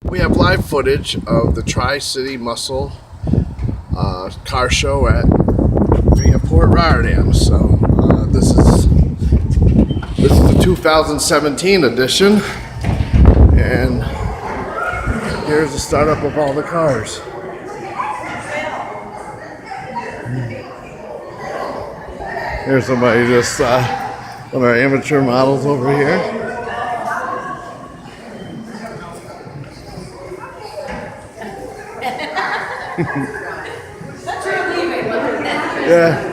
We have live footage of the Tri-City Muscle car show at Via Port Rotterdam. So this is the 2017 edition, and here's the startup of all the cars. Here's somebody just one of our amateur models over here. That's your leaving, Yeah.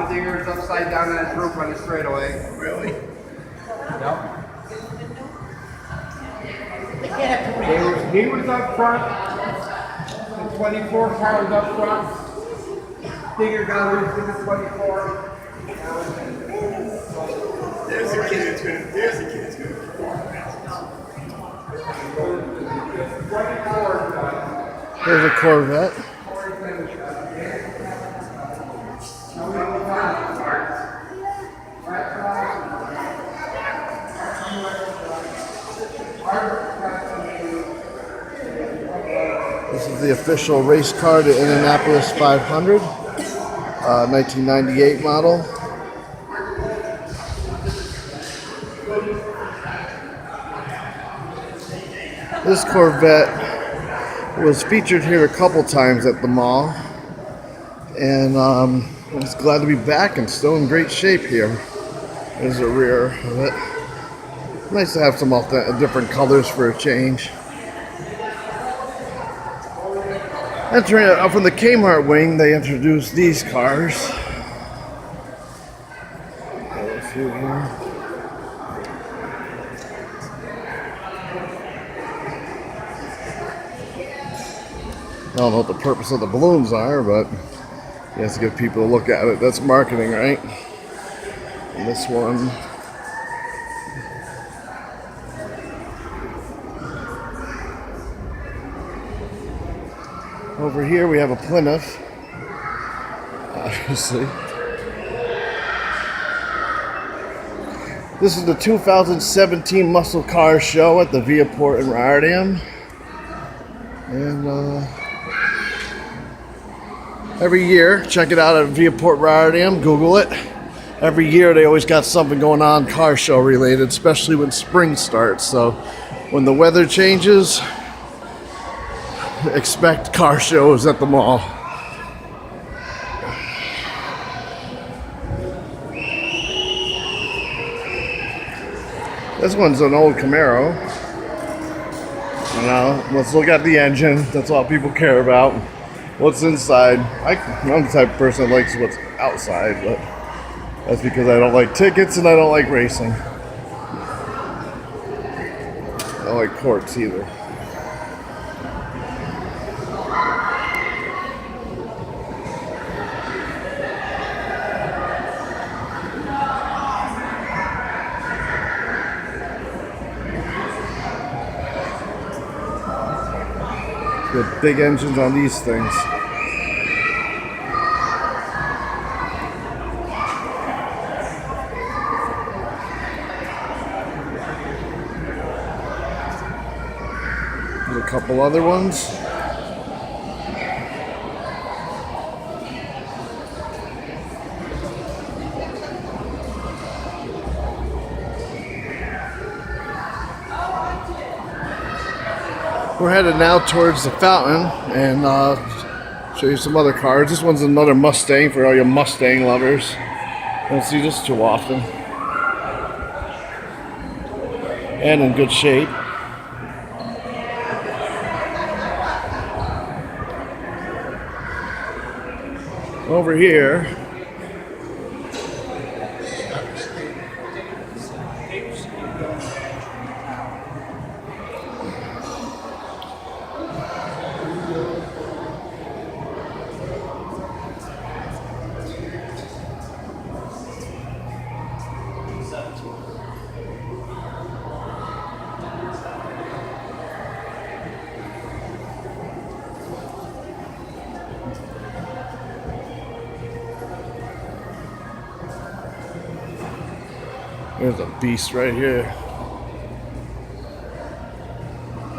Digger's upside down on his roof on the straightaway. Really? Yep. He was up front. The 24 car was up front. Digger got loose in the 24. There's a kid that's gonna. There's a kid that's gonna. There's a Corvette. This is the official race car to Indianapolis 500, 1998 model. This Corvette was featured here a couple times at the mall, and I'm just glad to be back and still in great shape here. There's the rear of it. Nice to have some different colors for a change. Entering up from the Kmart wing, they introduced these cars. Got a few here. I don't know what the purpose of the balloons are, but he has to give people a look at it. That's marketing, right? And this one. Over here we have a Plymouth, obviously. This is the 2017 Muscle Car Show at the Via Port in Rotterdam. And every year, check it out at Via Port Rotterdam, Google it. Every year they always got something going on car show related, especially when spring starts. So when the weather changes, expect car shows at the mall. This one's an old Camaro. You know, let's look at the engine. That's all people care about. What's inside? I'm the type of person that likes what's outside, but that's because I don't like tickets and I don't like racing. I don't like courts either. With big engines on these things. There's a couple other ones. We're headed now towards the fountain and show you some other cars. This one's another Mustang for all your Mustang lovers. Don't see this too often. And in good shape. Over here, There's a beast right here.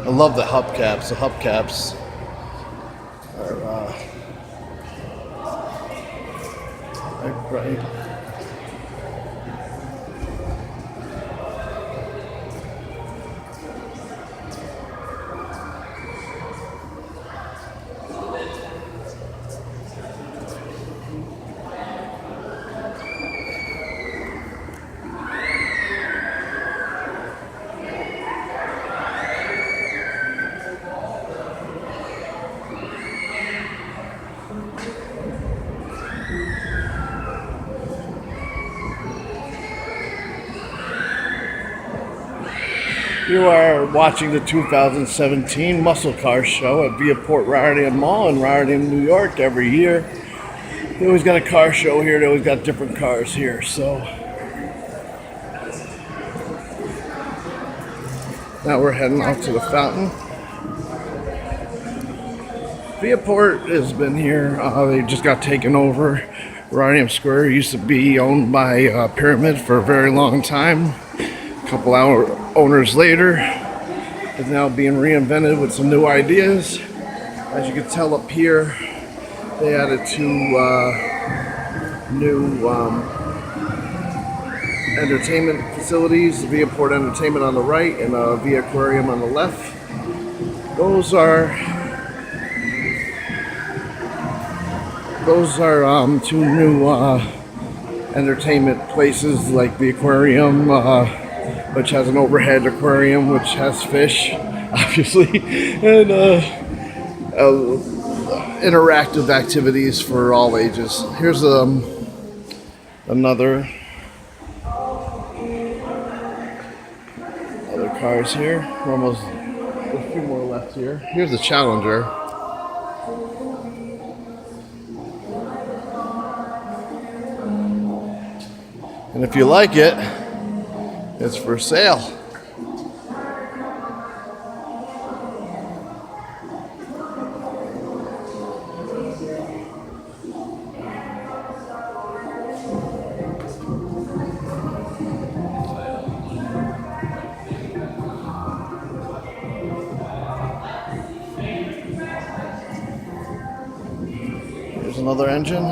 I love the hubcaps. The hubcaps are bright. You are watching the 2017 Muscle Car Show at Via Port Rotterdam Mall in Rotterdam, New York every year. They always got a car show here. They always got different cars here. So now we're heading out to the fountain. Via Port has been here. They just got taken over. Rotterdam Square used to be owned by Pyramid for a very long time. A couple owners later, is now being reinvented with some new ideas. As you can tell up here, they added two new entertainment facilities, Via Port Entertainment on the right and Via Aquarium on the left. Those are two new entertainment places, like the aquarium, which has an overhead aquarium which has fish, obviously, and interactive activities for all ages. Here's other cars here. We're almost a few more left here. Here's the Challenger. And if you like it, it's for sale. Here's another engine.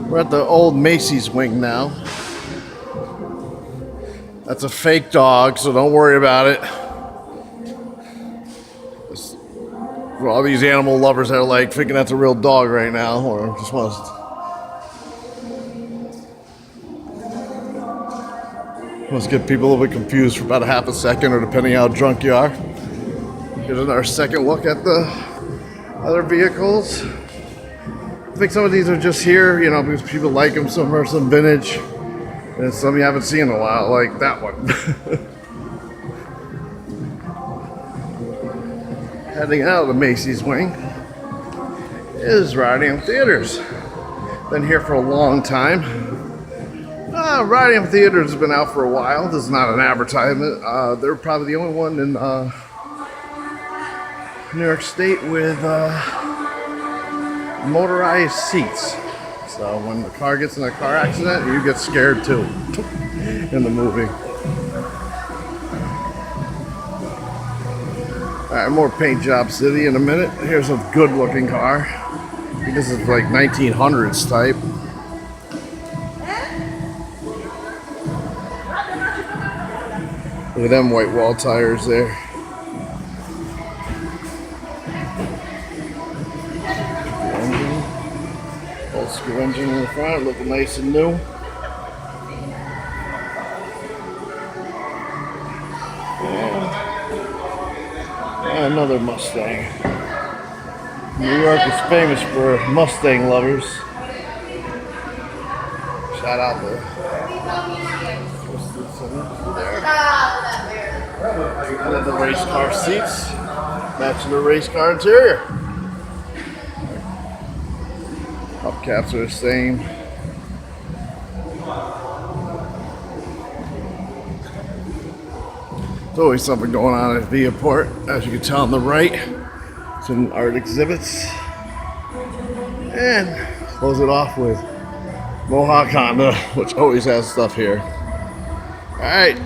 We're at the old Macy's wing now. That's a fake dog, so don't worry about it. For all these animal lovers that are like thinking that's a real dog right now, or just want to get people a little bit confused for about a half a second, or depending how drunk you are. Here's our second look at the other vehicles. I think some of these are just here, because people like them. Some are some vintage, and some you haven't seen in a while, like that one. Heading out of the Macy's wing is Rotterdam Theaters. Been here for a long time. Rotterdam Theaters has been out for a while. This is not an advertisement. They're probably the only one in New York State with motorized seats. So when the car gets in a car accident, you get scared too in the movie. Alright, more paint job city in a minute. Here's a good looking car. I think this is like 1900s type. Look at them white wall tires there. Old school engine in the front, looking nice and new. And another Mustang. New York is famous for Mustang lovers. Shout out to and then the race car seats, matching the race car interior. Hubcaps are the same. There's always something going on at Via Port. As you can tell on the right, some art exhibits. And close it off with Mohawk Honda, which always has stuff here. All right.